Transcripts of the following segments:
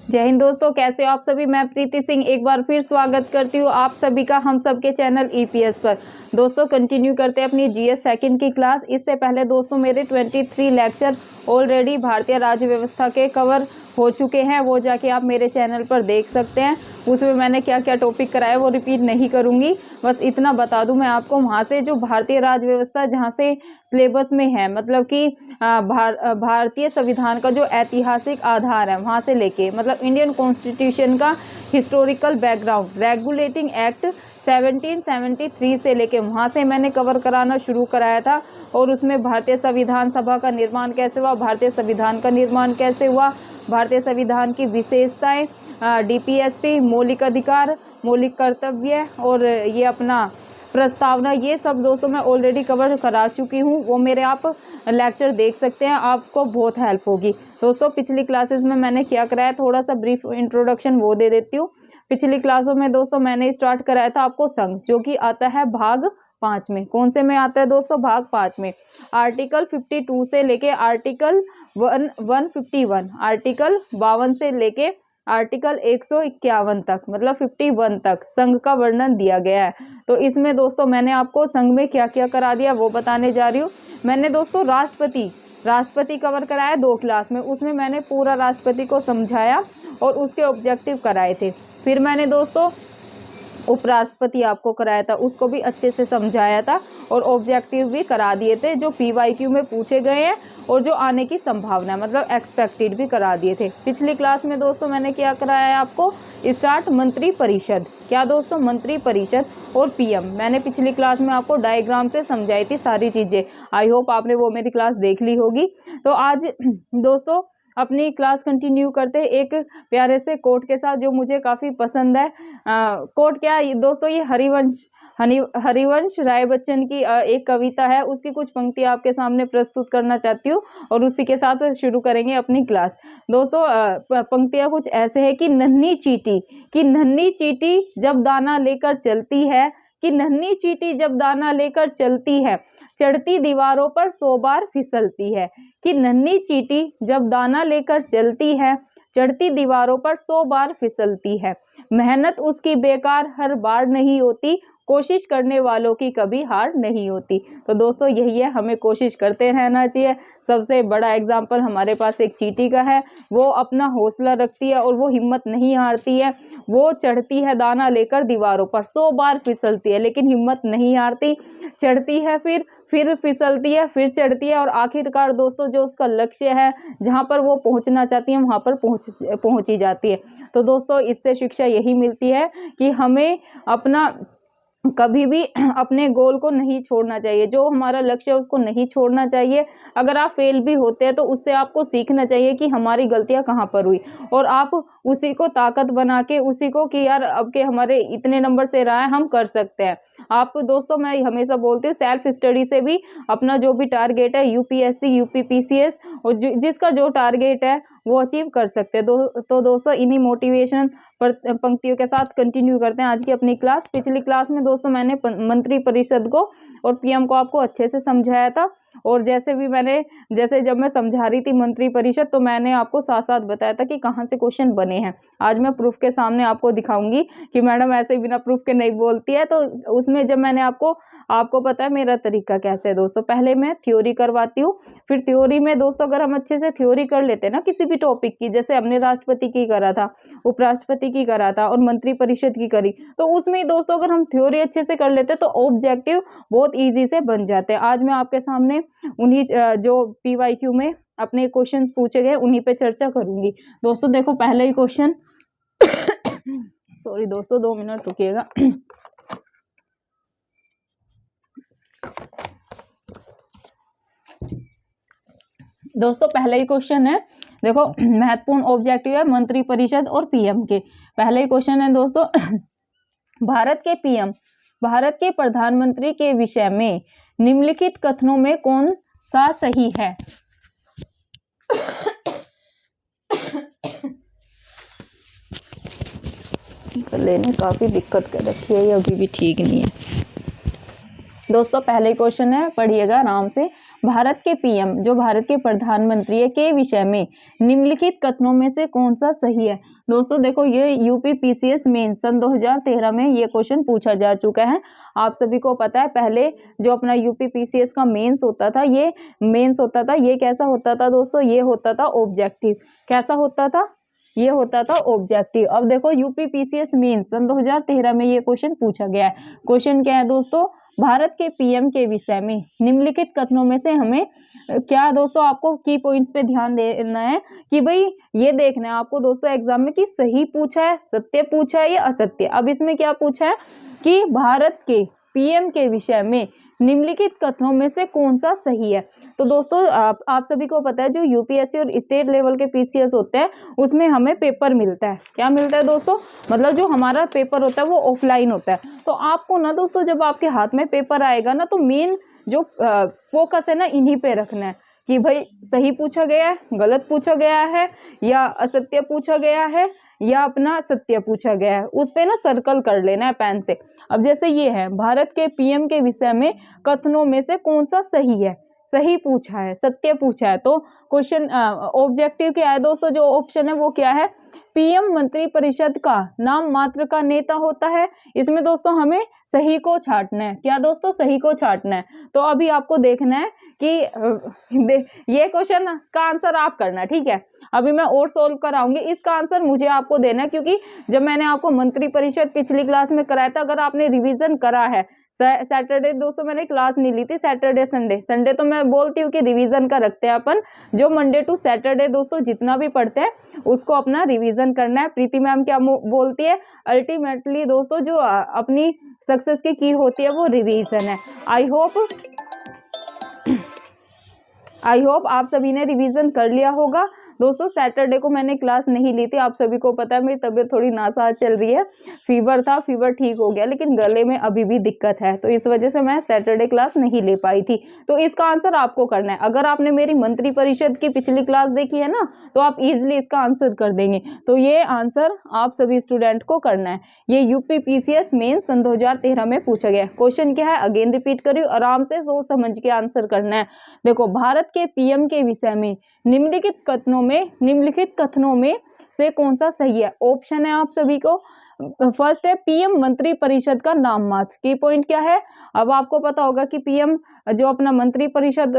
जय हिंद दोस्तों, कैसे हो आप सभी। मैं प्रीति सिंह एक बार फिर स्वागत करती हूँ आप सभी का हम सबके चैनल ईपीएस पर। दोस्तों कंटिन्यू करते हैं अपनी जीएस सेकंड की क्लास। इससे पहले दोस्तों मेरे 23 लेक्चर ऑलरेडी भारतीय राज्य व्यवस्था के कवर हो चुके हैं, वो जाके आप मेरे चैनल पर देख सकते हैं। उसमें मैंने क्या क्या टॉपिक कराया वो रिपीट नहीं करूँगी, बस इतना बता दूं मैं आपको। वहाँ से जो भारतीय राज्य व्यवस्था जहाँ से सिलेबस में है, मतलब कि भारतीय संविधान का जो ऐतिहासिक आधार है वहाँ से लेके, मतलब इंडियन कॉन्स्टिट्यूशन का हिस्टोरिकल बैकग्राउंड, रेगुलेटिंग एक्ट 1773 से लेके वहाँ से मैंने कवर कराना शुरू कराया था। और उसमें भारतीय संविधान सभा का निर्माण कैसे हुआ, भारतीय संविधान का निर्माण कैसे हुआ, भारतीय संविधान की विशेषताएं, डीपीएसपी, मौलिक अधिकार, मौलिक कर्तव्य और ये अपना प्रस्तावना, ये सब दोस्तों मैं ऑलरेडी कवर करा चुकी हूँ। वो मेरे आप लेक्चर देख सकते हैं, आपको बहुत हेल्प होगी। दोस्तों पिछली क्लासेस में मैंने क्या कराया, थोड़ा सा ब्रीफ इंट्रोडक्शन वो दे देती हूँ। पिछली क्लासों में दोस्तों मैंने स्टार्ट कराया था आपको संघ, जो कि आता है भाग 5 में। कौन से में आता है दोस्तों, भाग 5 में। आर्टिकल 52 से लेके आर्टिकल 151, आर्टिकल 52 से लेके आर्टिकल 151 तक, मतलब 51 तक संघ का वर्णन दिया गया है। तो इसमें दोस्तों मैंने आपको संघ में क्या क्या करा दिया वो बताने जा रही हूँ। मैंने दोस्तों राष्ट्रपति कवर कराया 2 क्लास में, उसमें मैंने पूरा राष्ट्रपति को समझाया और उसके ऑब्जेक्टिव कराए थे। फिर मैंने दोस्तों उपराष्ट्रपति आपको कराया था, उसको भी अच्छे से समझाया था और ऑब्जेक्टिव भी करा दिए थे जो पीवाईक्यू में पूछे गए हैं और जो आने की संभावना है, मतलब एक्सपेक्टेड भी करा दिए थे। पिछली क्लास में दोस्तों मैंने क्या कराया है आपको, स्टार्ट मंत्री परिषद। क्या दोस्तों, मंत्री परिषद और पीएम। मैंने पिछली क्लास में आपको डायग्राम से समझाई थी सारी चीजें। आई होप आपने वो मेरी क्लास देख ली होगी। तो आज दोस्तों अपनी क्लास कंटिन्यू करते हैं एक प्यारे से कोट के साथ जो मुझे काफ़ी पसंद है। कोट क्या है दोस्तों, ये हरिवंश राय बच्चन की एक कविता है, उसकी कुछ पंक्ति आपके सामने प्रस्तुत करना चाहती हूँ और उसी के साथ शुरू करेंगे अपनी क्लास। दोस्तों पंक्तियाँ कुछ ऐसे है कि नन्ही चींटी जब दाना लेकर चलती है, कि नन्ही चींटी जब दाना लेकर चलती है, चढ़ती दीवारों पर 100 बार फिसलती है। कि नन्ही चींटी जब दाना लेकर चलती है, चढ़ती दीवारों पर 100 बार फिसलती है। मेहनत उसकी बेकार हर बार नहीं होती, कोशिश करने वालों की कभी हार नहीं होती। तो दोस्तों यही है, हमें कोशिश करते रहना चाहिए। सबसे बड़ा एग्जाम्पल हमारे पास एक चींटी का है, वो अपना हौसला रखती है और वो हिम्मत नहीं हारती है। वो चढ़ती है दाना लेकर दीवारों पर, 100 बार फिसलती है लेकिन हिम्मत नहीं हारती, चढ़ती है फिर फिसलती है, फिर चढ़ती है और आखिरकार दोस्तों जो उसका लक्ष्य है, जहाँ पर वो पहुँचना चाहती है वहाँ पर पहुँची जाती है। तो दोस्तों इससे शिक्षा यही मिलती है कि हमें अपना कभी भी अपने गोल को नहीं छोड़ना चाहिए, जो हमारा लक्ष्य है उसको नहीं छोड़ना चाहिए। अगर आप फेल भी होते हैं तो उससे आपको सीखना चाहिए कि हमारी गलतियां कहाँ पर हुई और आप उसी को ताकत बना के उसी को कि यार अब के हमारे इतने नंबर से रहा है, हम कर सकते हैं। आप दोस्तों मैं हमेशा बोलती हूँ सेल्फ स्टडी से भी अपना जो भी टारगेट है यूपीएससी, यूपीपीसीएस और जिसका जो टारगेट है वो अचीव कर सकते हैं। तो दोस्तों इन्हीं मोटिवेशन पंक्तियों के साथ कंटिन्यू करते हैं आज की अपनी क्लास। पिछली क्लास में दोस्तों मैंने मंत्री परिषद को और पीएम को आपको अच्छे से समझाया था और जैसे जब मैं समझा रही थी मंत्री परिषद तो मैंने आपको साथ साथ बताया था कि कहाँ से क्वेश्चन बने हैं। आज मैं प्रूफ के सामने आपको दिखाऊंगी कि मैडम ऐसे बिना प्रूफ के नहीं बोलती है। तो उसमें जब मैंने आपको पता है मेरा तरीका कैसे है दोस्तों, पहले मैं थ्योरी करवाती हूँ, फिर थ्योरी में दोस्तों अगर हम अच्छे से थ्योरी कर लेते हैं ना किसी भी टॉपिक की, जैसे हमने राष्ट्रपति की करा था, उपराष्ट्रपति की करा था और मंत्री परिषद की करी, तो उसमें दोस्तों अगर हम थ्योरी अच्छे से कर लेते तो ऑब्जेक्टिव बहुत ईजी से बन जाते हैं। आज मैं आपके सामने उन्हीं जो पीवाईक्यू में अपने क्वेश्चंस पूछे गए उन्हीं पे चर्चा करूंगी। दोस्तों देखो पहले ही क्वेश्चन सॉरी दोस्तों 2 मिनट रुकिएगा। दोस्तों पहले ही क्वेश्चन है, देखो महत्वपूर्ण ऑब्जेक्टिव है मंत्री परिषद और पीएम के। पहले ही क्वेश्चन है दोस्तों भारत के पीएम, भारत के प्रधानमंत्री के विषय में निम्नलिखित कथनों में कौन सा सही है। लेने काफी दिक्कत कर रखी है, ये अभी भी ठीक नहीं है। दोस्तों पहले क्वेश्चन है, पढ़िएगा आराम से। भारत के पीएम जो भारत के प्रधानमंत्री है के विषय में निम्नलिखित कथनों में से कौन सा सही है। दोस्तों देखो ये यूपी पीसीएस मेन सन 2013 में ये क्वेश्चन पूछा जा चुका है। आप सभी को पता है पहले जो अपना यूपी पीसीएस का मेंस होता था ये कैसा होता था दोस्तों, ये होता था ऑब्जेक्टिव। कैसा होता था, ये होता था ऑब्जेक्टिव। अब देखो यूपी पीसीएस मेंस सन 2013 में ये क्वेश्चन पूछा गया है। क्वेश्चन क्या है दोस्तों, भारत के पीएम के विषय में निम्नलिखित कथनों में से हमें क्या दोस्तों आपको की पॉइंट्स पे ध्यान देना है कि भाई ये देखना है आपको दोस्तों एग्जाम में कि सही पूछा है, सत्य पूछा है या असत्य। अब इसमें क्या पूछा है कि भारत के पीएम के विषय में निम्नलिखित कथनों में से कौन सा सही है। तो दोस्तों आप सभी को पता है जो यूपीएससी और स्टेट लेवल के पीसीएस होते हैं उसमें हमें पेपर मिलता है। क्या मिलता है दोस्तों, मतलब जो हमारा पेपर होता है वो ऑफलाइन होता है। तो आपको ना दोस्तों जब आपके हाथ में पेपर आएगा ना तो मेन जो फोकस है ना इन्हीं पे रखना है कि भाई सही पूछा गया है, गलत पूछा गया है या असत्य पूछा गया है या अपना सत्य पूछा गया है, उस पे ना सर्कल कर लेना है पेन से। अब जैसे ये है भारत के पीएम के विषय में कथनों में से कौन सा सही है, सही पूछा है, सत्य पूछा है। तो क्वेश्चन ऑब्जेक्टिव क्या है दोस्तों, जो ऑप्शन है वो क्या है, पीएम मंत्रिपरिषद का नाम मात्र का नेता होता है। इसमें दोस्तों हमें सही को छांटना है। क्या दोस्तों, सही को छांटना है। तो अभी आपको देखना है कि ये क्वेश्चन का आंसर आप करना, ठीक है। अभी मैं और सोल्व कराऊंगी, इसका आंसर मुझे आपको देना है, क्योंकि जब मैंने आपको मंत्रिपरिषद पिछली क्लास में कराया था, अगर आपने रिवीजन करा है, सैटरडे दोस्तों मैंने क्लास नहीं ली थी, सैटरडे संडे तो मैं बोलती हूँ कि रिवीजन का रखते हैं अपन। जो मंडे टू सैटरडे दोस्तों जितना भी पढ़ते हैं उसको अपना रिवीजन करना है। प्रीति मैम क्या बोलती है, अल्टीमेटली दोस्तों जो अपनी सक्सेस की होती है वो रिवीजन है। आई होप आप सभी ने रिवीजन कर लिया होगा। दोस्तों सैटरडे को मैंने क्लास नहीं ली थी, आप सभी को पता है मेरी तबीयत थोड़ी नासाज चल रही है, फीवर था, फीवर ठीक हो गया लेकिन गले में अभी भी दिक्कत है, तो इस वजह से मैं सैटरडे क्लास नहीं ले पाई थी। तो इसका आंसर आपको करना है। अगर आपने मेरी मंत्रिपरिषद की पिछली क्लास देखी है ना तो आप इजिली इसका आंसर कर देंगे। तो ये आंसर आप सभी स्टूडेंट को करना है। ये यूपी पीसीएस मेंस सन 2013 में पूछा गया। क्वेश्चन क्या है, अगेन रिपीट करिए, आराम से सोच समझ के आंसर करना है। देखो भारत के पीएम के विषय में निम्नलिखित कथनों में से कौन सा सही है। ऑप्शन है आप सभी को, फर्स्ट है पीएम मंत्री परिषद का नाम मात्र। की पॉइंट क्या है, अब आपको पता होगा कि पीएम जो अपना मंत्री परिषद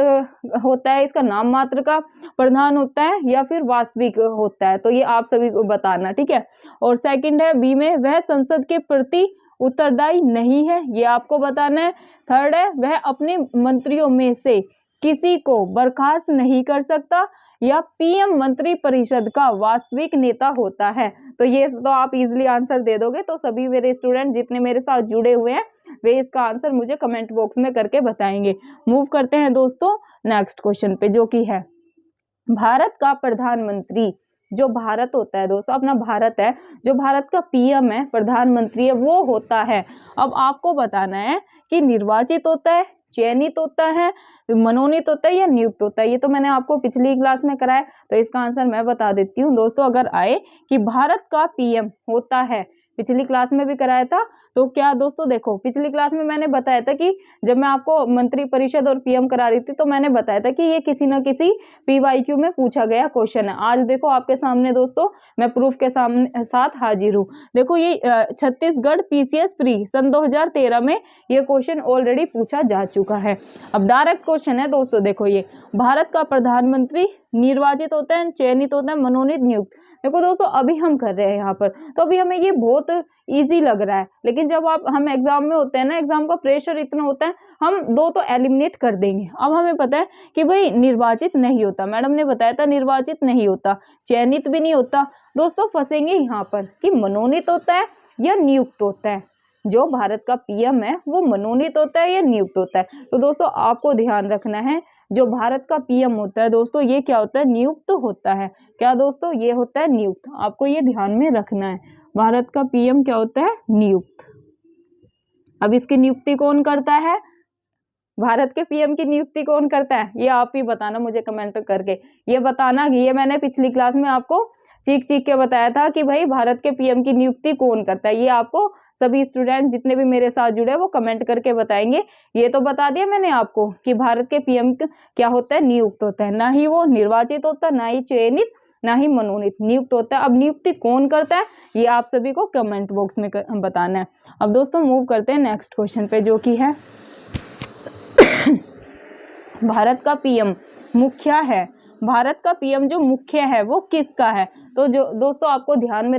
होता है इसका नाम मात्र का प्रधान होता है या फिर वास्तविक होता है, तो ये आप सभी को बताना, ठीक है। और सेकंड है बी में वह संसद के प्रति उत्तरदायी नहीं है, ये आपको बताना है। थर्ड है वह अपने मंत्रियों में से किसी को बर्खास्त नहीं कर सकता या पीएम मंत्री परिषद का वास्तविक नेता होता है। तो ये तो आप इजीली आंसर दे दोगे। तो सभी मेरे स्टूडेंट जितने मेरे साथ जुड़े हुए हैं वे इसका आंसर मुझे कमेंट बॉक्स में करके बताएंगे। मूव करते हैं दोस्तों नेक्स्ट क्वेश्चन पे, जो कि है भारत का प्रधानमंत्री, जो भारत होता है दोस्तों अपना भारत है, जो भारत का पीएम है, प्रधानमंत्री है, वो होता है। अब आपको बताना है कि निर्वाचित होता है, चयनित होता है, मनोनीत होता है या नियुक्त होता है। ये तो मैंने आपको पिछली क्लास में कराया, तो इसका आंसर मैं बता देती हूँ दोस्तों। अगर आए कि भारत का पीएम होता है, पिछली क्लास में भी कराया था, तो क्या दोस्तों देखो पिछली क्लास में मैंने बताया था कि जब मैं आपको मंत्री परिषद और पीएम करा रही थी तो मैंने बताया था कि ये किसी न किसी पीवाईक्यू में पूछा गया क्वेश्चन है। आज देखो आपके सामने दोस्तों मैं प्रूफ के साथ हाजिर हूँ। देखो ये छत्तीसगढ़ पीसीएस प्री सन 2013 में ये क्वेश्चन ऑलरेडी पूछा जा चुका है। अब डायरेक्ट क्वेश्चन है दोस्तों, देखो ये भारत का प्रधानमंत्री निर्वाचित होता है, चयनित होता है, मनोनीत, नियुक्त। देखो दोस्तों अभी हम कर रहे हैं यहाँ पर, तो अभी हमें ये बहुत इजी लग रहा है, लेकिन जब हम एग्जाम में होते हैं ना, एग्जाम का प्रेशर इतना होता है, हम दो तो एलिमिनेट कर देंगे। अब हमें पता है कि भाई निर्वाचित नहीं होता, मैडम ने बताया था निर्वाचित नहीं होता, चयनित भी नहीं होता। दोस्तों फंसेंगे यहाँ पर कि मनोनीत होता है या नियुक्त होता है। जो भारत का पीएम है वो मनोनीत होता है या नियुक्त होता है। तो दोस्तों आपको ध्यान रखना है, जो भारत का पीएम होता है दोस्तों ये क्या होता है, नियुक्त होता है। क्या दोस्तों, ये होता है नियुक्त। आपको ये ध्यान में रखना है, भारत का पीएम क्या होता है, नियुक्त। अब इसकी नियुक्ति कौन करता है, भारत के पीएम की नियुक्ति कौन करता है, ये आप ही बताना मुझे कमेंट करके। ये बताना, ये मैंने पिछली क्लास में आपको चीख के बताया था कि भाई भारत के पीएम की नियुक्ति कौन करता है, ये आपको सभी स्टूडेंट जितने भी मेरे साथ जुड़े हैं वो कमेंट करके बताएंगे। ये तो बता दिया मैंने आपको कि भारत के पीएम क्या होता है, नियुक्त होता है, ना ही वो निर्वाचित होता है, ना ही चयनित, ना ही मनोनीत, नियुक्त होता है। अब नियुक्ति कौन करता है ये आप सभी को कमेंट बॉक्स में बताना है। अब दोस्तों मूव करते हैं नेक्स्ट क्वेश्चन पे, जो कि है भारत का पीएम मुखिया है, भारत का पीएम जो मुख्य है वो किसका है? तो जो दोस्तों आपको ध्यान में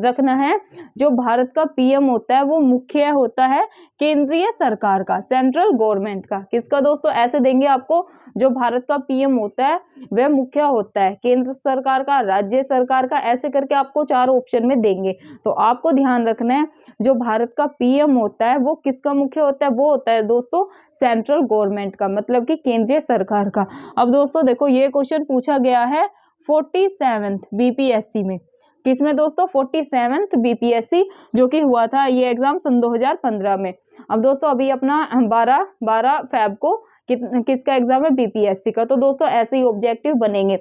रखना है, जो भारत का पीएम होता है वो मुख्य होता है केंद्रीय सरकार का, सेंट्रल गवर्नमेंट का। किसका दोस्तों? ऐसे देंगे आपको, जो भारत का पीएम होता है वह मुख्य होता है केंद्र सरकार का, राज्य सरकार का, ऐसे करके आपको 4 ऑप्शन में देंगे। तो आपको ध्यान रखना है जो भारत का पीएम होता है वो किसका मुख्य होता है? वो होता है दोस्तों सेंट्रल गवर्नमेंट का, मतलब कि केंद्रीय सरकार का। अब दोस्तों देखो ये क्वेश्चन पूछा गया है 47th बीपीएससी में। किसमें दोस्तों? 47th बीपीएससी, जो कि हुआ था ये एग्जाम सन 2015 में। अब दोस्तों अभी अपना 12 फेब को किसका एग्जाम है? बीपीएससी का। तो दोस्तों ऐसे ही ऑब्जेक्टिव बनेंगे।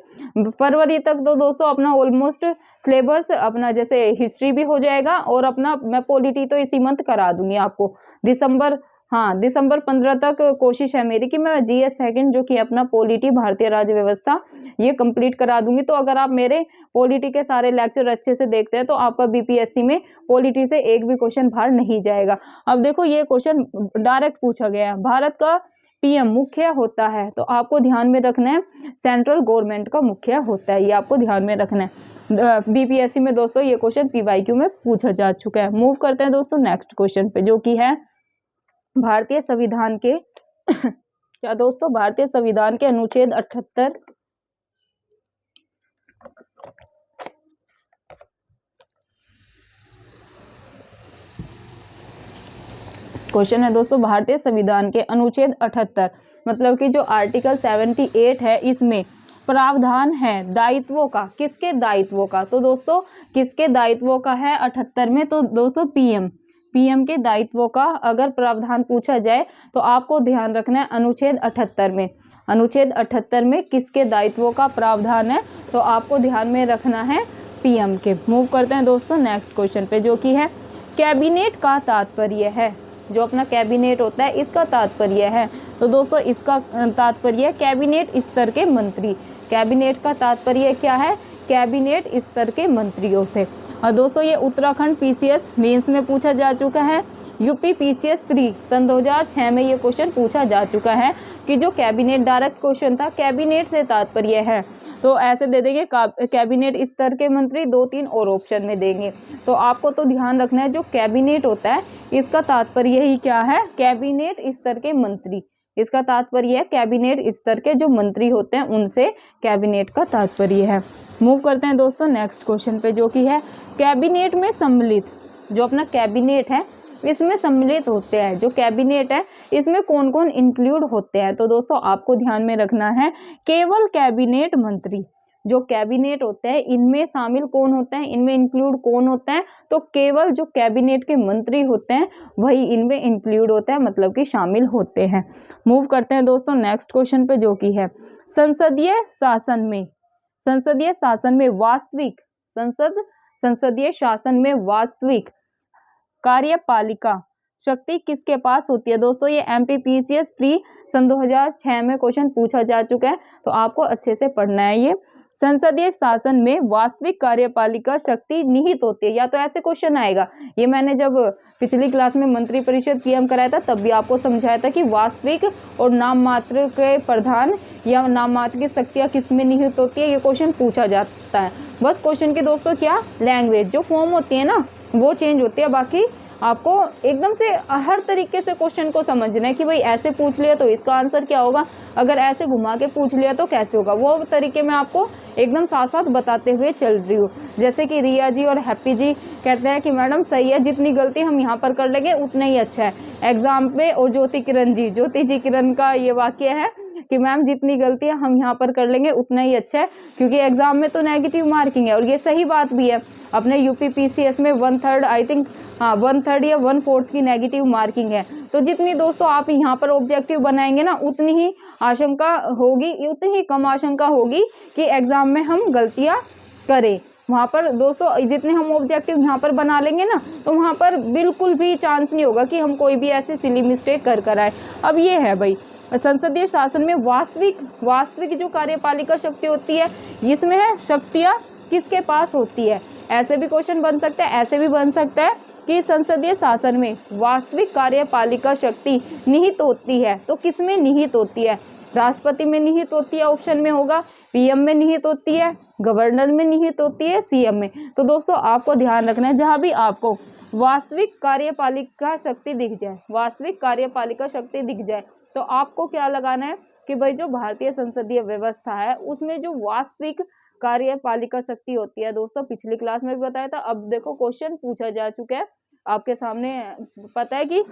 फरवरी तक तो दोस्तों अपना ऑलमोस्ट सिलेबस अपना जैसे हिस्ट्री भी हो जाएगा, और अपना मैं पॉलिटी तो इसी मंथ करा दूंगी आपको। दिसंबर 15 तक कोशिश है मेरी कि मैं जीएस सेकंड जो कि अपना पॉलिटी भारतीय राज्य व्यवस्था ये कंप्लीट करा दूंगी। तो अगर आप मेरे पॉलिटी के सारे लेक्चर अच्छे से देखते हैं तो आपका बीपीएससी में पॉलिटी से एक भी क्वेश्चन बाहर नहीं जाएगा। अब देखो ये क्वेश्चन डायरेक्ट पूछा गया है, भारत का पीएम मुख्य होता है, तो आपको ध्यान में रखना है सेंट्रल गवर्नमेंट का मुख्य होता है, ये आपको ध्यान में रखना है। बीपीएससी में दोस्तों ये क्वेश्चन पीवाईक्यू में पूछा जा चुका है। मूव करते हैं दोस्तों नेक्स्ट क्वेश्चन पे, जो कि है भारतीय संविधान के क्या दोस्तों? भारतीय संविधान के अनुच्छेद 78 क्वेश्चन है दोस्तों, भारतीय संविधान के अनुच्छेद 78 मतलब कि जो आर्टिकल 78 है, इसमें प्रावधान है दायित्वों का। किसके दायित्वों का? तो दोस्तों किसके दायित्वों का है 78 में? तो दोस्तों पीएम के दायित्वों का अगर प्रावधान पूछा जाए तो आपको ध्यान रखना है अनुच्छेद 78 में किसके दायित्वों का प्रावधान है, तो आपको ध्यान में रखना है पीएम के। मूव करते हैं दोस्तों नेक्स्ट क्वेश्चन पे, जो कि है कैबिनेट का तात्पर्य है। जो अपना कैबिनेट होता है इसका तात्पर्य है, तो दोस्तों इसका तात्पर्य कैबिनेट स्तर के मंत्री। कैबिनेट का तात्पर्य क्या है? कैबिनेट स्तर के मंत्रियों से। और दोस्तों ये उत्तराखंड पीसीएस मेंस में पूछा जा चुका है, यूपी पीसीएस प्री सन 2006 में ये क्वेश्चन पूछा जा चुका है कि जो कैबिनेट डायरेक्ट क्वेश्चन था, कैबिनेट से तात्पर्य है, तो ऐसे दे देंगे कैबिनेट स्तर के मंत्री, 2-3 और ऑप्शन में देंगे। तो आपको तो ध्यान रखना है जो कैबिनेट होता है इसका तात्पर्य ही क्या है? कैबिनेट स्तर के मंत्री। इसका तात्पर्य है कैबिनेट स्तर के जो मंत्री होते हैं उनसे कैबिनेट का तात्पर्य है। मूव करते हैं दोस्तों नेक्स्ट क्वेश्चन पे, जो कि है कैबिनेट में सम्मिलित। जो अपना कैबिनेट है इसमें सम्मिलित होते हैं, जो कैबिनेट है इसमें कौन कौन इंक्लूड होते हैं? तो दोस्तों आपको ध्यान में रखना है केवल कैबिनेट मंत्री। जो कैबिनेट होते हैं इनमें शामिल कौन होते हैं, इनमें इंक्लूड कौन होते हैं? तो केवल जो कैबिनेट के मंत्री होते हैं वही इनमें इंक्लूड होते हैं, मतलब कि शामिल होते हैं। मूव करते हैं दोस्तों नेक्स्ट क्वेश्चन पे, जो कि है संसदीय शासन में वास्तविक कार्यपालिका शक्ति किसके पास होती है? दोस्तों ये एमपीपीसीएस प्री सन 2006 में क्वेश्चन पूछा जा चुका है, तो आपको अच्छे से पढ़ना है। ये संसदीय शासन में वास्तविक कार्यपालिका शक्ति निहित होती है, या तो ऐसे क्वेश्चन आएगा। ये मैंने जब पिछली क्लास में मंत्री परिषद पीएम कराया था तब भी आपको समझाया था कि वास्तविक और नाम मात्र के प्रधान या नाम मात्र की शक्तियाँ किस में निहित होती है, ये क्वेश्चन पूछा जाता है। बस क्वेश्चन की दोस्तों क्या लैंग्वेज जो फॉर्म होती है ना वो चेंज होती है, बाकी आपको एकदम से हर तरीके से क्वेश्चन को समझना है कि भाई ऐसे पूछ लिया तो इसका आंसर क्या होगा, अगर ऐसे घुमा के पूछ लिया तो कैसे होगा, वो तरीके में आपको एकदम साथ साथ बताते हुए चल रही हूँ। जैसे कि रिया जी और हैप्पी जी कहते हैं कि मैडम सही है, जितनी गलती हम यहाँ पर कर लेंगे उतना ही अच्छा है एग्जाम पे। और ज्योति किरण का ये वाक्य है कि मैम जितनी गलतियाँ हम यहाँ पर कर लेंगे उतना ही अच्छा है, क्योंकि एग्जाम में तो नेगेटिव मार्किंग है। और ये सही बात भी है, अपने यूपी पीसीएस में 1/3 आई थिंक 1/3 या 1/4 की नेगेटिव मार्किंग है। तो जितनी दोस्तों आप यहाँ पर ऑब्जेक्टिव बनाएंगे ना उतनी ही आशंका होगी, उतनी ही कम आशंका होगी कि एग्जाम में हम गलतियाँ करें। वहाँ पर दोस्तों जितने हम ऑब्जेक्टिव यहाँ पर बना लेंगे ना, तो वहाँ पर बिल्कुल भी चांस नहीं होगा कि हम कोई भी ऐसी सिली मिस्टेक कर आए। अब ये है भाई, संसदीय शासन में वास्तविक जो कार्यपालिका शक्ति होती है, इसमें है शक्तियाँ किसके पास होती है। ऐसे भी क्वेश्चन बन सकता है, ऐसे भी बन सकता है कि संसदीय शासन में वास्तविक कार्यपालिका शक्ति निहित होती है, तो किस में निहित होती है? राष्ट्रपति में निहित होती है, ऑप्शन में होगा। पीएम में निहित होती है, गवर्नर में निहित होती है, सीएम में। तो दोस्तों आपको ध्यान रखना है, जहां भी आपको वास्तविक कार्यपालिका शक्ति दिख जाए, वास्तविक कार्यपालिका शक्ति दिख जाए, तो आपको क्या लगाना है कि भाई जो भारतीय संसदीय व्यवस्था है उसमें जो वास्तविक कार्यपालिका शक्ति होती है। दोस्तों पिछली क्लास में भी बताया था, अब देखो क्वेश्चन पूछा जा चुका है आपके सामने। पता है कि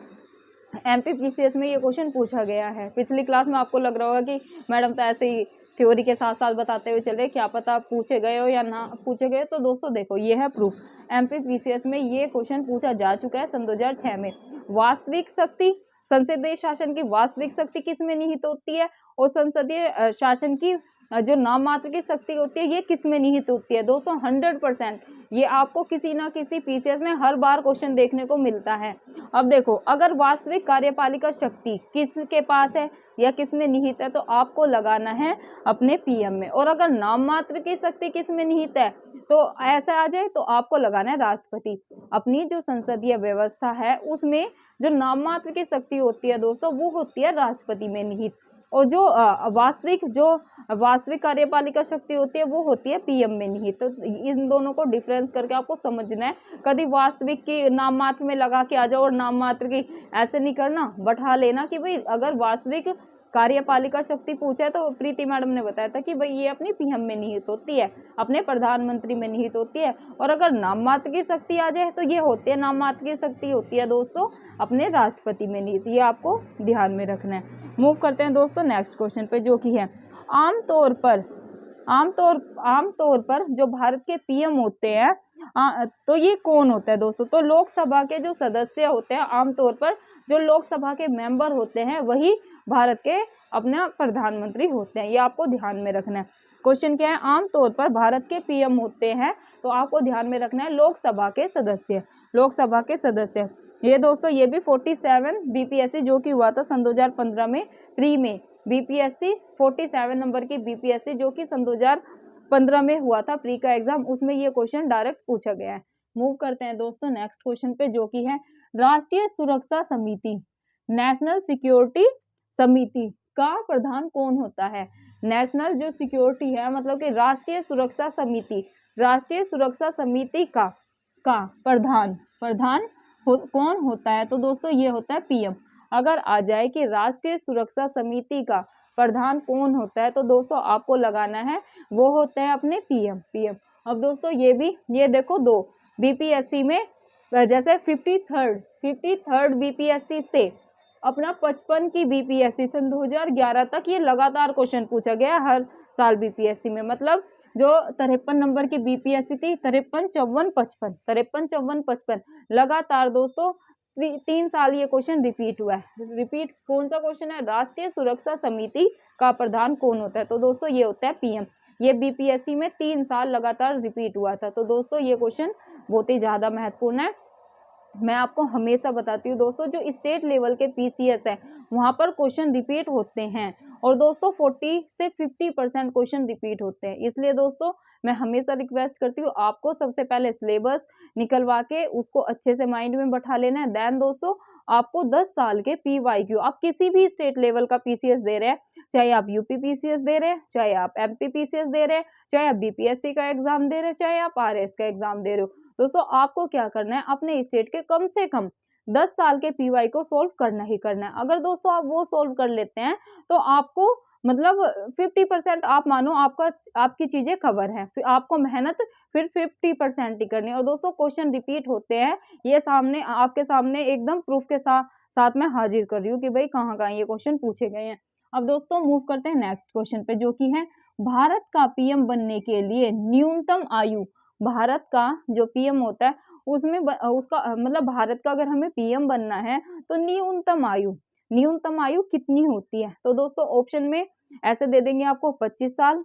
एमपीपीसीएस में ये क्वेश्चन पूछा गया है। पिछली क्लास में आपको लग रहा होगा कि मैडम तो ऐसे ही थ्योरी के साथ साथ बताते हुए चले, क्या पता पूछे गए हो या ना पूछे गए। तो दोस्तों देखो ये है प्रूफ, एमपीपीसीएस में ये क्वेश्चन पूछा जा चुका है सन 2006 में। वास्तविक शक्ति, संसदीय शासन की वास्तविक शक्ति किस में निहित होती है, और संसदीय शासन की जो नाम मात्र की शक्ति होती है ये किस में निहित होती है। दोस्तों 100% ये आपको किसी ना किसी पीसीएस में हर बार क्वेश्चन देखने को मिलता है। अब देखो, अगर वास्तविक कार्यपालिका शक्ति किसके पास है या किस में निहित है, तो आपको लगाना है अपने पीएम में। और अगर नाम मात्र की शक्ति किस में निहित है, तो ऐसा आ जाए तो आपको लगाना है राष्ट्रपति। अपनी जो संसदीय व्यवस्था है उसमें जो नाम मात्र की शक्ति होती है दोस्तों, वो होती है राष्ट्रपति में निहित। और जो वास्तविक कार्यपालिका शक्ति होती है वो होती है पीएम में निहित। तो इन दोनों को डिफरेंस करके आपको समझना है। कभी वास्तविक की नाम मात्र में लगा के आ जाओ और नाम मात्र की ऐसे नहीं करना, बैठा लेना कि भाई अगर वास्तविक कार्यपालिका शक्ति पूछा है तो प्रीति मैडम ने बताया था कि भाई ये अपनी पीएम में निहित होती है, अपने प्रधानमंत्री में निहित होती है। और अगर नाम मात्र की शक्ति आ जाए तो ये होती है, नाम मात्र की शक्ति होती है दोस्तों अपने राष्ट्रपति में निहित। ये आपको ध्यान में रखना है। मूव करते हैं दोस्तों नेक्स्ट क्वेश्चन पे, जो कि है आमतौर पर जो भारत के पीएम होते हैं, तो ये कौन होता है दोस्तों? तो लोकसभा के जो सदस्य होते हैं, आमतौर पर जो लोकसभा के मेंबर होते हैं वही भारत के अपना प्रधानमंत्री होते हैं। ये आपको ध्यान में रखना है। क्वेश्चन क्या है, आमतौर पर भारत के पीएम होते हैं, तो आपको ध्यान में रखना है लोकसभा के सदस्य, लोकसभा के सदस्य। ये दोस्तों ये भी 47 बीपीएससी जो कि हुआ था सन 2015 में, प्री में बीपीएससी 47 नंबर की बीपीएससी जो कि सन 2015 में हुआ था प्री का एग्जाम, उसमें ये क्वेश्चन डायरेक्ट पूछा गया है। मूव करते हैं दोस्तों नेक्स्ट क्वेश्चन पे, जो कि है राष्ट्रीय सुरक्षा समिति, नेशनल सिक्योरिटी समिति का प्रधान कौन होता है? नेशनल जो सिक्योरिटी है, मतलब कि राष्ट्रीय सुरक्षा समिति, राष्ट्रीय सुरक्षा समिति का प्रधान कौन होता है? तो दोस्तों ये होता है पीएम। अगर आ जाए कि राष्ट्रीय सुरक्षा समिति का प्रधान कौन होता है, तो दोस्तों आपको लगाना है वो होते हैं अपने पीएम। अब दोस्तों ये देखो दो बीपीएससी में, जैसे 53rd बीपीएससी से अपना 55 की बीपीएससी सन 2011 तक ये लगातार क्वेश्चन पूछा गया हर साल बीपीएससी में। मतलब जो 53 नंबर की बीपीएससी थी, 53, 54, 55 लगातार दोस्तों 3 साल ये क्वेश्चन रिपीट हुआ है। रिपीट कौन सा क्वेश्चन है? राष्ट्रीय सुरक्षा समिति का प्रधान कौन होता है? तो दोस्तों ये होता है पीएम। ये बीपीएससी में 3 साल लगातार रिपीट हुआ था। तो दोस्तों ये क्वेश्चन बहुत ही ज्यादा महत्वपूर्ण है। मैं आपको हमेशा बताती हूँ दोस्तों, जो स्टेट लेवल के पीसीएस है वहाँ पर क्वेश्चन रिपीट होते हैं, और दोस्तों 40 से 50% क्वेश्चन रिपीट होते हैं। इसलिए दोस्तों मैं हमेशा रिक्वेस्ट करती हूँ आपको सबसे पहले सिलेबस निकलवा के उसको अच्छे से माइंड में बैठा लेना है। देन दोस्तों आपको 10 साल के पीवाईक्यू, आप किसी भी स्टेट लेवल का पीसीएस दे रहे हैं, चाहे आप यूपी पीसीएस दे रहे हैं, चाहे आप एमपी पीसीएस दे रहे हैं, चाहे आप बीपीएससी का एग्जाम दे रहे हैं, चाहे आप आरएस का एग्जाम दे रहे हो, दोस्तों आपको क्या करना है, अपने स्टेट के कम से कम 10 साल के पीवाई को सोल्व करना ही करना है। अगर दोस्तों आप वो सोल्व कर लेते हैं तो आपको मतलब 50% आप मानो आपकी चीजें कवर है, फिर आपको मेहनत फिर 50% ही करनी है। और दोस्तों क्वेश्चन रिपीट होते हैं, ये सामने आपके सामने एकदम प्रूफ के साथ मैं हाजिर कर रही हूँ कि भाई कहाँ कहाँ ये क्वेश्चन पूछे गए हैं। अब दोस्तों मूव करते हैं नेक्स्ट क्वेश्चन पे, जो कि है भारत का पीएम बनने के लिए न्यूनतम आयु, भारत का जो पीएम होता है उसमें उसका मतलब भारत का अगर हमें पीएम बनना है तो न्यूनतम आयु कितनी होती है? तो दोस्तों ऑप्शन में ऐसे दे देंगे आपको 25 साल,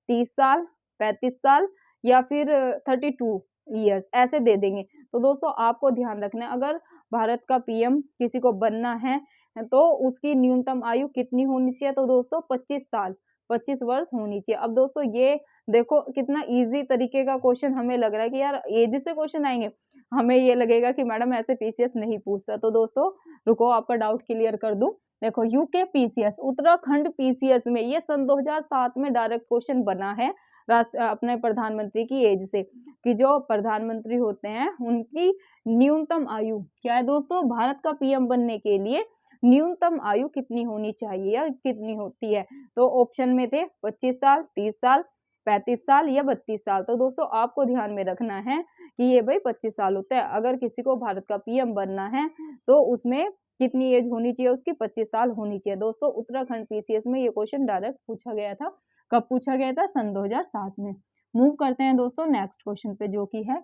30 साल, 35 साल या फिर 32 ईयर्स ऐसे दे देंगे। तो दोस्तों आपको ध्यान रखना है, अगर भारत का पीएम किसी को बनना है तो उसकी न्यूनतम आयु कितनी होनी चाहिए, तो दोस्तों 25 साल, 25 वर्ष होनी चाहिए। अब दोस्तों ये देखो कितना इजी तरीके का क्वेश्चन हमें लग रहा है कि यार एज से क्वेश्चन आएंगे, हमें ये लगेगा कि मैडम ऐसे पीसीएस नहीं पूछता। तो दोस्तों रुको आपका डाउट क्लियर कर दूं। देखो यूके पीसीएस, उत्तराखंड पीसीएस में ये सन 2007 में डायरेक्ट क्वेश्चन बना है अपने प्रधानमंत्री की एज से, कि जो प्रधानमंत्री होते हैं उनकी न्यूनतम आयु क्या है दोस्तों, भारत का पीएम बनने के लिए न्यूनतम आयु कितनी होनी चाहिए या कितनी होती है। तो ऑप्शन में थे 25 साल, 30 साल, 35 साल या 32 साल। तो दोस्तों आपको ध्यान में रखना है कि ये भाई 25 साल होता है। अगर किसी को भारत का पीएम बनना है तो उसमें कितनी एज होनी चाहिए, उसकी 25 साल होनी चाहिए। दोस्तों उत्तराखंड पीसीएस में ये क्वेश्चन डायरेक्ट पूछा गया था। कब पूछा गया था, सन 2007 में। मूव करते हैं दोस्तों नेक्स्ट क्वेश्चन पे, जो कि है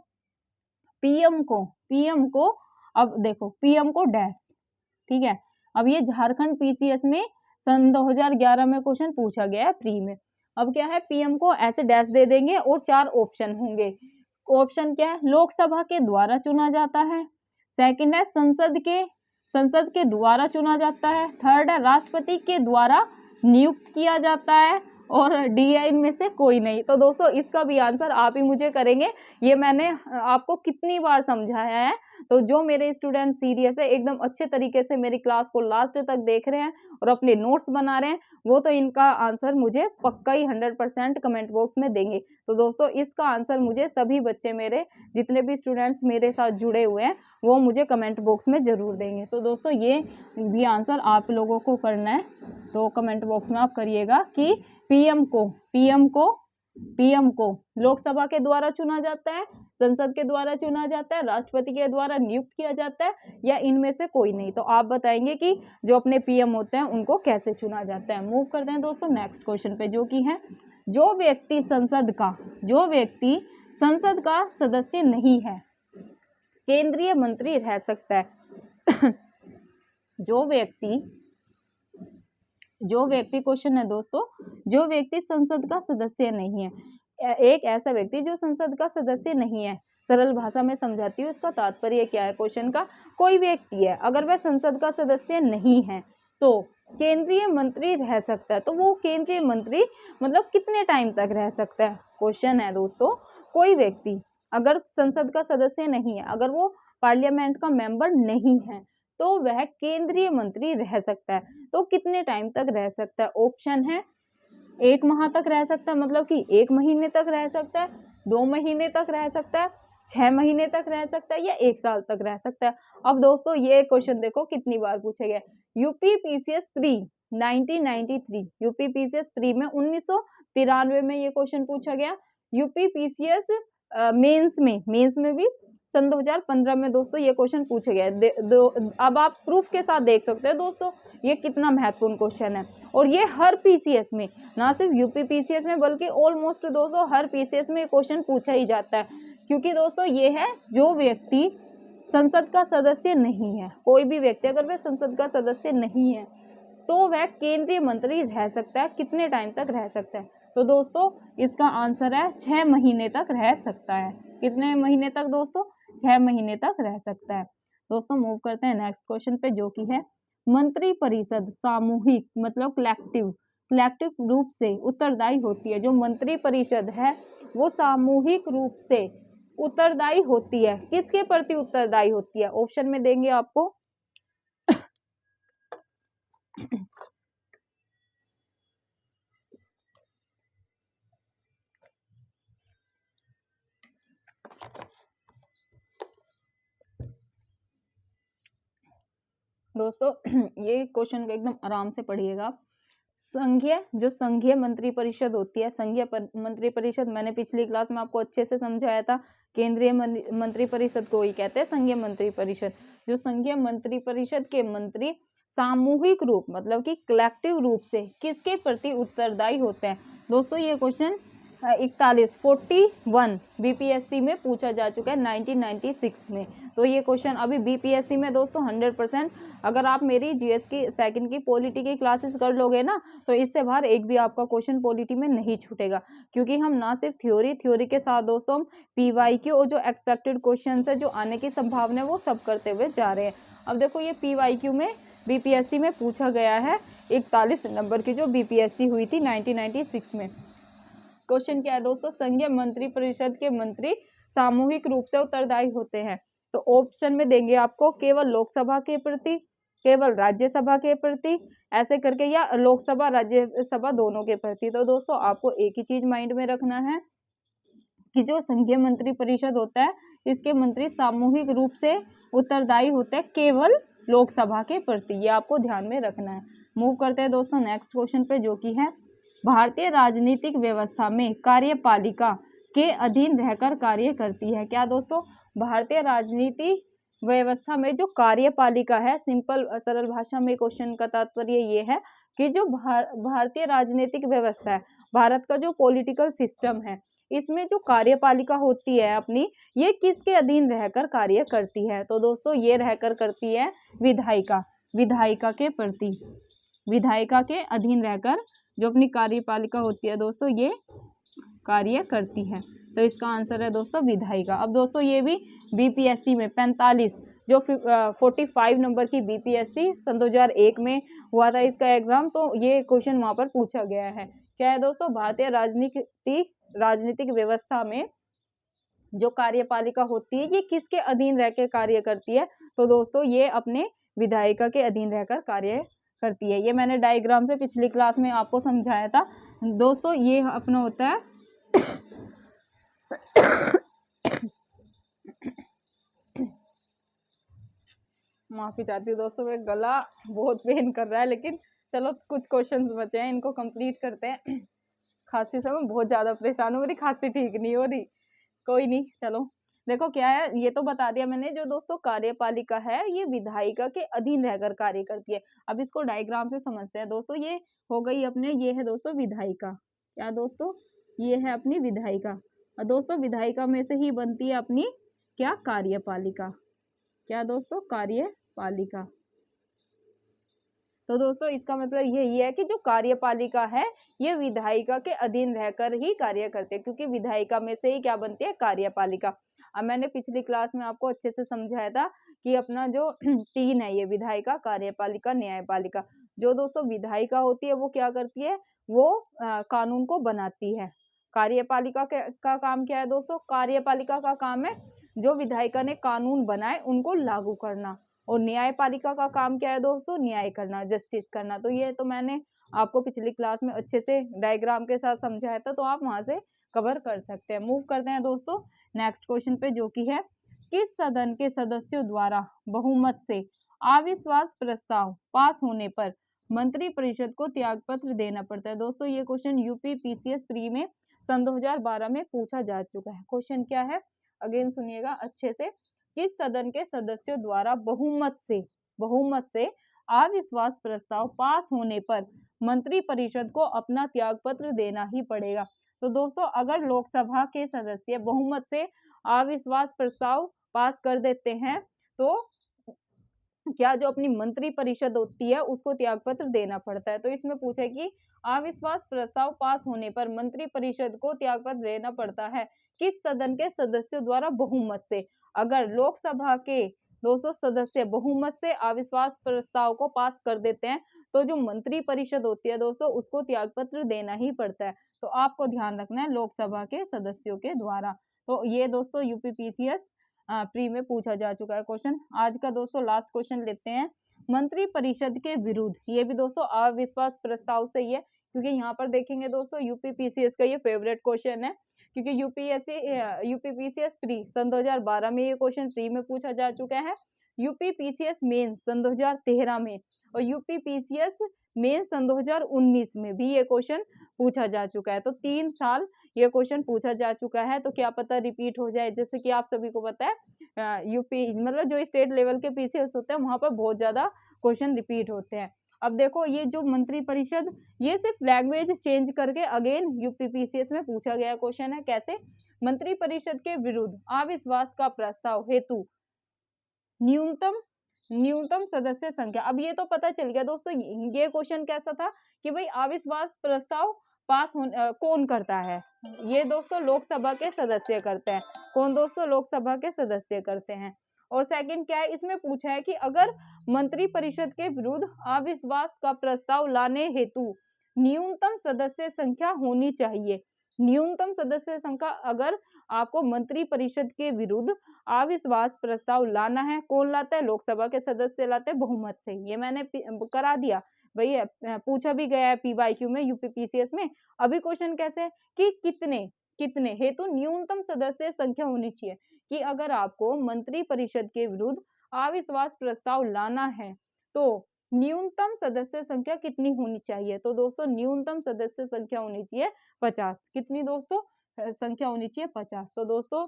पीएम को अब देखो पीएम को डैश, ठीक है। अब ये झारखंड पीसीएस में सन 2011 में क्वेश्चन पूछा गया है प्री में। अब क्या है, पीएम को ऐसे डैश दे देंगे और 4 ऑप्शन होंगे। ऑप्शन क्या है, लोकसभा के द्वारा चुना जाता है, सेकंड है संसद के द्वारा चुना जाता है, थर्ड है राष्ट्रपति के द्वारा नियुक्त किया जाता है, और डी है इनमें से कोई नहीं। तो दोस्तों इसका भी आंसर आप ही मुझे करेंगे। ये मैंने आपको कितनी बार समझाया है। तो जो मेरे स्टूडेंट सीरियस है, एकदम अच्छे तरीके से मेरी क्लास को लास्ट तक देख रहे हैं और अपने नोट्स बना रहे हैं, वो तो इनका आंसर मुझे पक्का ही 100% कमेंट बॉक्स में देंगे। तो दोस्तों इसका आंसर मुझे सभी बच्चे, मेरे जितने भी स्टूडेंट्स मेरे साथ जुड़े हुए हैं, वो मुझे कमेंट बॉक्स में जरूर देंगे। तो दोस्तों ये भी आंसर आप लोगों को करना है, तो कमेंट बॉक्स में आप करिएगा कि पीएम को लोकसभा के द्वारा चुना जाता है, संसद के द्वारा चुना जाता है, राष्ट्रपति के द्वारा नियुक्त किया जाता है, या इनमें से कोई नहीं। तो आप बताएंगे कि जो अपने पीएम होते हैं उनको कैसे चुना जाता है। मूव करते हैं दोस्तों नेक्स्ट क्वेश्चन पे, जो कि है जो व्यक्ति संसद का सदस्य नहीं है, केंद्रीय मंत्री रह सकता है। जो व्यक्ति क्वेश्चन है दोस्तों, जो व्यक्ति संसद का सदस्य नहीं है, एक ऐसा व्यक्ति जो संसद का सदस्य नहीं है, सरल भाषा में समझाती हूँ, इसका तात्पर्य क्या है क्वेश्चन का, कोई व्यक्ति है अगर वह संसद का सदस्य नहीं है तो केंद्रीय मंत्री रह सकता है। तो वो केंद्रीय मंत्री मतलब कितने टाइम तक रह सकता है, क्वेश्चन है दोस्तों। कोई व्यक्ति अगर संसद का सदस्य नहीं है, अगर वो पार्लियामेंट का मेंबर नहीं है, तो वह केंद्रीय मंत्री रह सकता है। तो कितने टाइम तक रह सकता है, ऑप्शन है 1 माह तक रह सकता है, मतलब कि 1 महीने तक रह सकता है, 2 महीने तक रह सकता है, 6 महीने तक रह सकता है, या 1 साल तक रह सकता है। अब दोस्तों ये क्वेश्चन देखो कितनी बार पूछा गया। UP PCS pre 1993, UP PCS pre में 1993 में ये क्वेश्चन पूछा गया। यूपी पीसीएस मेंस में भी सन 2015 में दोस्तों ये क्वेश्चन पूछा गया। अब आप प्रूफ के साथ देख सकते हैं दोस्तों ये कितना महत्वपूर्ण क्वेश्चन है। और ये हर पीसीएस में, ना सिर्फ यूपी पीसीएस में, बल्कि ऑलमोस्ट दोस्तों हर पीसीएस में क्वेश्चन पूछा ही जाता है। क्योंकि दोस्तों ये है जो व्यक्ति संसद का सदस्य नहीं है, कोई भी व्यक्ति अगर वह संसद का सदस्य नहीं है तो वह केंद्रीय मंत्री रह सकता है। कितने टाइम तक रह सकता है, तो दोस्तों इसका आंसर है 6 महीने तक रह सकता है। कितने महीने तक दोस्तों, 6 महीने तक रह सकता है। दोस्तों मूव करते हैं नेक्स्ट क्वेश्चन पे, जो कि है मंत्री परिषद सामूहिक मतलब कलेक्टिव रूप से उत्तरदायी होती है। जो मंत्री परिषद है वो सामूहिक रूप से उत्तरदायी होती है, किसके प्रति उत्तरदायी होती है, ऑप्शन में देंगे आपको। दोस्तों ये क्वेश्चन को एकदम आराम से पढ़िएगा। संघीय मंत्री परिषद होती है, संघीय मंत्री परिषद मैंने पिछली क्लास में आपको अच्छे से समझाया था। केंद्रीय मंत्री परिषद को ही कहते हैं संघीय मंत्री परिषद। जो संघीय मंत्री परिषद के मंत्री सामूहिक रूप मतलब कि कलेक्टिव रूप से किसके प्रति उत्तरदायी होते हैं। दोस्तों ये क्वेश्चन 41 बीपीएससी में पूछा जा चुका है 1996 में। तो ये क्वेश्चन अभी बीपीएससी में दोस्तों 100%, अगर आप मेरी जीएस की सेकंड की पॉलिटी की क्लासेस कर लोगे ना, तो इससे बाहर एक भी आपका क्वेश्चन पॉलिटी में नहीं छूटेगा, क्योंकि हम ना सिर्फ थ्योरी के साथ दोस्तों हम पीवाईक्यू और जो एक्सपेक्टेड क्वेश्चन है जो आने की संभावना है वो सब करते हुए जा रहे हैं। अब देखो ये पीवाईक्यू में बीपीएससी में पूछा गया है 41 नंबर की जो बीपीएससी हुई थी 1996 में। क्वेश्चन क्या है दोस्तों, संघीय मंत्री परिषद के मंत्री सामूहिक रूप से उत्तरदायी होते हैं। तो ऑप्शन में देंगे आपको केवल लोकसभा के प्रति, केवल राज्यसभा के प्रति, ऐसे करके, या लोकसभा राज्यसभा दोनों के प्रति। तो दोस्तों आपको एक ही चीज माइंड में रखना है कि जो संघीय मंत्री परिषद होता है इसके मंत्री सामूहिक रूप से उत्तरदायी होते हैं केवल लोकसभा के प्रति, ये आपको ध्यान में रखना है। मूव करते हैं दोस्तों नेक्स्ट क्वेश्चन पे, जो कि है भारतीय राजनीतिक व्यवस्था में कार्यपालिका के अधीन रहकर कार्य करती है। क्या दोस्तों, भारतीय राजनीति व्यवस्था में जो कार्यपालिका है, सिंपल सरल भाषा में क्वेश्चन का तात्पर्य ये है कि जो भारतीय राजनीतिक व्यवस्था है, भारत का जो पॉलिटिकल सिस्टम है, इसमें जो कार्यपालिका होती है अपनी, ये किसके अधीन रहकर कार्य करती है। तो दोस्तों ये रहकर करती है विधायिका, विधायिका के प्रति, विधायिका के अधीन रहकर जो अपनी कार्यपालिका होती है दोस्तों ये कार्य करती है। तो इसका आंसर है दोस्तों विधायिका। अब दोस्तों ये भी बीपीएससी में 45 जो 45 नंबर की बीपीएससी सन 2001 में हुआ था इसका एग्जाम, तो ये क्वेश्चन वहां पर पूछा गया है। क्या है दोस्तों, भारतीय राजनीतिक व्यवस्था में जो कार्यपालिका होती है ये किसके अधीन रहकर कार्य करती है। तो दोस्तों ये अपने विधायिका के अधीन रहकर कार्य करती है। ये मैंने डायग्राम से पिछली क्लास में आपको समझाया था दोस्तों। ये अपना होता है माफी चाहती हूँ दोस्तों, मेरा गला बहुत पेन कर रहा है, लेकिन चलो कुछ क्वेश्चंस बचे हैं इनको कंप्लीट करते हैं। खांसी से मैं बहुत ज्यादा परेशान हूँ, मेरी खांसी ठीक नहीं हो रही। कोई नहीं, चलो देखो क्या है, ये तो बता दिया मैंने। जो दोस्तों कार्यपालिका है ये विधायिका के अधीन रहकर कार्य करती है। अब इसको डायग्राम से समझते हैं दोस्तों। ये हो गई अपने, ये है दोस्तों विधायिका। क्या दोस्तों, ये है अपनी विधायिका, और दोस्तों विधायिका में से ही बनती है अपनी क्या, कार्यपालिका। क्या दोस्तों, कार्यपालिका। तो दोस्तों इसका मतलब यही है कि जो कार्यपालिका है ये विधायिका के अधीन रहकर ही कार्य करते हैं, क्योंकि विधायिका में से ही क्या बनती है, कार्यपालिका। अब मैंने पिछली क्लास में आपको अच्छे से समझाया था कि अपना जो 3 है ये विधायिका, कार्यपालिका, न्यायपालिका। जो दोस्तों विधायिका होती है वो क्या करती है, वो कानून को बनाती है। कार्यपालिका का काम क्या है दोस्तों, कार्यपालिका का काम है जो विधायिका ने कानून बनाए उनको लागू करना, और न्यायपालिका का काम क्या है दोस्तों, न्याय करना, जस्टिस करना। तो ये तो मैंने आपको पिछली क्लास में अच्छे से डायग्राम के साथ समझाया था, तो आप वहां से कवर कर सकते हैं। मूव करते हैं दोस्तों नेक्स्ट क्वेश्चन पे, जो कि है किस सदन के सदस्यों द्वारा बहुमत से अविश्वास प्रस्ताव पास होने पर मंत्री परिषद को त्यागपत्र देना पड़ता है। दोस्तों ये क्वेश्चन यूपी पीसीएस प्री में सन 2012 में पूछा जा चुका है। क्वेश्चन क्या है, अगेन सुनिएगा अच्छे से। किस सदन के सदस्यों द्वारा बहुमत से अविश्वास प्रस्ताव पास होने पर मंत्री परिषद को अपना त्यागपत्र देना ही पड़ेगा। तो दोस्तों अगर लोकसभा के सदस्य बहुमत से अविश्वास प्रस्ताव पास कर देते हैं तो क्या जो अपनी मंत्री परिषद होती है उसको त्यागपत्र देना पड़ता है। तो इसमें पूछे कि अविश्वास प्रस्ताव पास होने पर मंत्री परिषद को त्यागपत्र देना पड़ता है किस सदन के सदस्यों द्वारा बहुमत से। अगर लोकसभा के 200 सदस्य बहुमत से अविश्वास प्रस्ताव को पास कर देते हैं तो जो मंत्री परिषद होती है दोस्तों उसको त्यागपत्र देना ही पड़ता है। तो आपको ध्यान रखना है लोकसभा के सदस्यों के द्वारा। तो ये दोस्तों यूपीपीसीएस प्री में पूछा जा चुका है क्वेश्चन। आज का दोस्तों लास्ट क्वेश्चन लेते हैं। मंत्री परिषद के विरुद्ध, ये भी दोस्तों अविश्वास प्रस्ताव से ही है, क्योंकि यहाँ पर देखेंगे दोस्तों यूपीपीसीएस का ये फेवरेट क्वेश्चन है, क्योंकि यूपीपीसीएस प्री सन 2012 में ये क्वेश्चन प्री में पूछा जा चुका है, यूपीपीसीएस मेन सन 2013 में, और यूपीपीसीएस मेन सन 2019 में भी ये क्वेश्चन पूछा जा चुका है। तो 3 साल ये क्वेश्चन पूछा जा चुका है, तो क्या पता रिपीट हो जाए। जैसे कि आप सभी को पता है यूपी मतलब जो स्टेट लेवल के पीसीएस होते हैं वहां पर बहुत ज्यादा क्वेश्चन रिपीट होते हैं। अब देखो ये जो मंत्री परिषद, ये सिर्फ लैंग्वेज चेंज करके अगेन यूपीपीसीएस में पूछा गया क्वेश्चन है। कैसे? मंत्री परिषद के विरुद्ध अविश्वास का प्रस्ताव हेतु न्यूनतम सदस्य संख्या। अब ये तो पता चल गया दोस्तों, ये क्वेश्चन कैसा था कि भाई अविश्वास प्रस्ताव कौन करता है? ये दोस्तों लोकसभा के सदस्य करते हैं। कौन दोस्तों? लोकसभा के सदस्य करते हैं। और सेकंड क्या है, इसमें पूछा है कि अगर मंत्री परिषद के विरुद्ध अविश्वास का प्रस्ताव लाने हेतु न्यूनतम सदस्य संख्या होनी चाहिए। न्यूनतम सदस्य संख्या अगर आपको मंत्री परिषद के विरुद्ध अविश्वास प्रस्ताव लाना है, कौन लाता है? लोकसभा के सदस्य लाते हैं बहुमत से। ये मैंने करा दिया भाई, पूछा भी गया है पीवाईक्यू में, यूपीपीसीएस में। अभी क्वेश्चन कैसे है कि कितने हेतु न्यूनतम सदस्य संख्या होनी चाहिए, कि अगर आपको मंत्री परिषद के विरुद्ध अविश्वास प्रस्ताव लाना है तो न्यूनतम सदस्य संख्या कितनी होनी चाहिए? तो दोस्तों न्यूनतम सदस्य संख्या होनी चाहिए 50। कितनी दोस्तों? संख्या होनी चाहिए 50। तो दोस्तों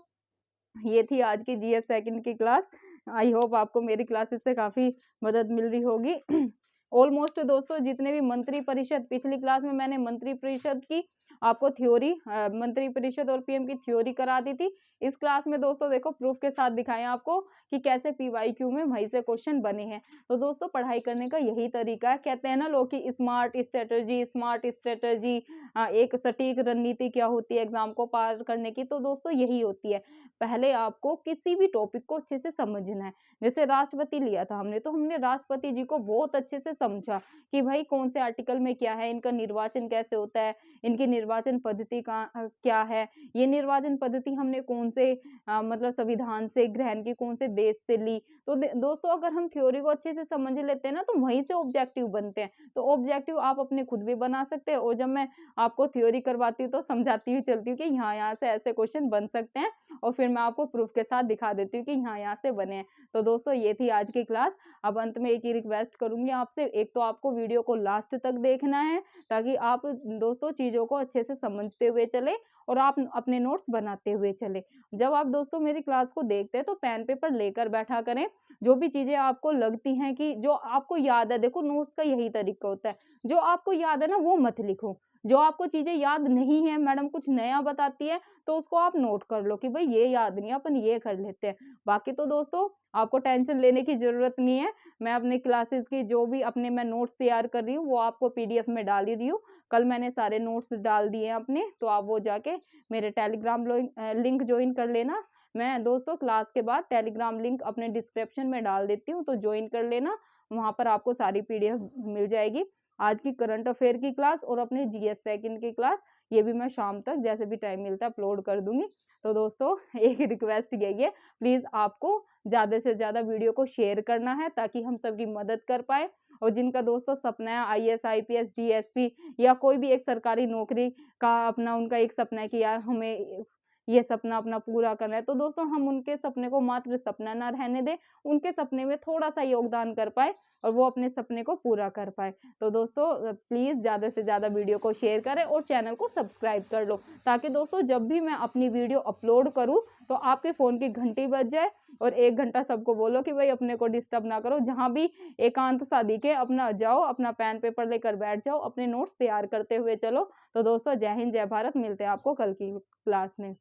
ये थी आज की जीएस सेकंड की क्लास। आई होप आपको मेरी क्लासेस से काफी मदद मिल रही होगी। ऑलमोस्ट दोस्तों जितने भी मंत्री परिषद, पिछली क्लास में मैंने मंत्री परिषद की आपको थ्योरी, मंत्री परिषद और पीएम की थ्योरी करा दी थी। इस क्लास में दोस्तों देखो प्रूफ के साथ दिखाएं आपको कि कैसे पीवाईक्यू में वहीं से क्वेश्चन बने हैं। तो दोस्तों पढ़ाई करने का यही तरीका है। कहते हैं ना लोग कि स्मार्ट स्ट्रेटजी, एक सटीक रणनीति क्या होती है एग्जाम को पार करने की। तो दोस्तों यही होती है, पहले आपको किसी भी टॉपिक को अच्छे से समझना है। जैसे राष्ट्रपति लिया था हमने, तो हमने राष्ट्रपति जी को बहुत अच्छे से समझा कि भाई कौन से आर्टिकल में क्या है, इनका निर्वाचन कैसे होता है, इनकी निर्वाचन पद्धति का क्या है, ये निर्वाचन पद्धति हमने कौन से मतलब संविधान से ग्रहण की, कौन से देश से ली। तो दोस्तों अगर हम थ्योरी को अच्छे से समझ लेते हैं ना, तो वहीं से ऑब्जेक्टिव बनते हैं। तो ऑब्जेक्टिव आप अपने खुद भी बना सकते हैं। और जब मैं आपको थ्योरी करवाती हूँ तो समझाती हुई चलती हूँ कि यहाँ से ऐसे क्वेश्चन बन सकते हैं, और फिर मैं आपको प्रूफ के साथ दिखा देती हूँ कि यहाँ से बने हैं। तो दोस्तों ये थी आज की क्लास। अब अंत में एक ही रिक्वेस्ट करूंगी आपसे, एक तो आपको वीडियो को लास्ट तक देखना है ताकि आप दोस्तों चीजों को अच्छे से समझते हुए चले और आप अपने नोट्स बनाते हुए चले। जब आप दोस्तों मेरी क्लास को देखते हैं तो पेन पेपर लेकर बैठा करें। जो भी चीजें आपको लगती हैं कि जो आपको याद है, देखो नोट्स का यही तरीका होता है, जो आपको याद है ना वो मत लिखो। जो आपको चीजें याद नहीं है, मैडम कुछ नया बताती है तो उसको आप नोट कर लो कि भाई ये याद नहीं, अपन ये कर लेते हैं। बाकी तो दोस्तों आपको टेंशन लेने की जरूरत नहीं है। मैं अपने क्लासेस की जो भी अपने मैं नोट्स तैयार कर रही हूँ वो आपको पीडीएफ में डाल ही रही हूँ। कल मैंने सारे नोट्स डाल दिए हैं अपने, तो आप वो जाके मेरे टेलीग्राम लिंक ज्वाइन कर लेना। मैं दोस्तों क्लास के बाद टेलीग्राम लिंक अपने डिस्क्रिप्शन में डाल देती हूँ, तो ज्वाइन कर लेना। वहां पर आपको सारी पीडीएफ मिल जाएगी। आज की करंट अफेयर की क्लास और अपने जीएस सेकंड की क्लास, ये भी मैं शाम तक जैसे भी टाइम मिलता है अपलोड कर दूंगी। तो दोस्तों एक रिक्वेस्ट यही है, प्लीज आपको ज्यादा से ज्यादा वीडियो को शेयर करना है ताकि हम सबकी मदद कर पाए। और जिनका दोस्तों सपना है आईएएस आईपीएस डीएसपी या कोई भी एक सरकारी नौकरी का, अपना उनका एक सपना है कि यार हमें ये सपना अपना पूरा करना है, तो दोस्तों हम उनके सपने को मात्र सपना ना रहने दें, उनके सपने में थोड़ा सा योगदान कर पाए और वो अपने सपने को पूरा कर पाए। तो दोस्तों प्लीज ज्यादा से ज्यादा वीडियो को शेयर करें और चैनल को सब्सक्राइब कर लो, ताकि दोस्तों जब भी मैं अपनी वीडियो अपलोड करूं तो आपके फोन की घंटी बज जाए। और 1 घंटा सबको बोलो कि भाई अपने को डिस्टर्ब ना करो, जहां भी एकांत शादी के अपना जाओ, अपना पेन पेपर लेकर बैठ जाओ, अपने नोट्स तैयार करते हुए चलो। तो दोस्तों जय हिंद जय भारत, मिलते हैं आपको कल की क्लास में।